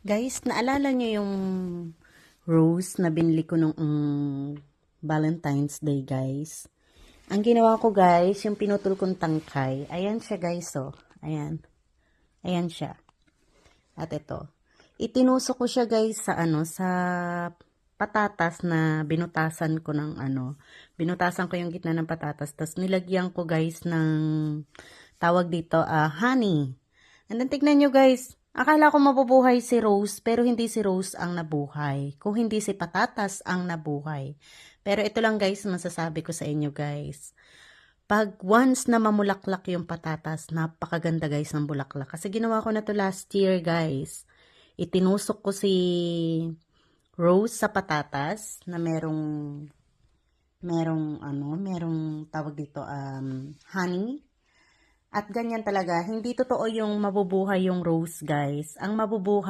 Guys, naalala nyo yung rose na binili ko nung Valentine's Day, guys? Ang ginawa ko, guys, yung pinutol kong tangkay. Ayan siya, guys, oh. Ayan. Ayan siya. At ito. Itinusok ko siya, guys, sa sa patatas na binutasan ko ng binutasan ko yung gitna ng patatas. Tapos nilagyan ko, guys, ng tawag dito, honey. And then, tignan nyo, guys. Akala ko mabubuhay si Rose, pero hindi si Rose ang nabuhay. Kung hindi si Patatas ang nabuhay. Pero ito lang, guys, masasabi ko sa inyo, guys. Pag once na mamulaklak yung patatas, napakaganda, guys, ng bulaklak. Kasi ginawa ko na to last year, guys. Itinusok ko si Rose sa patatas na merong tawag dito, honey. At ganyan talaga, hindi totoo yung mabubuhay yung rose, guys. Ang mabubuhay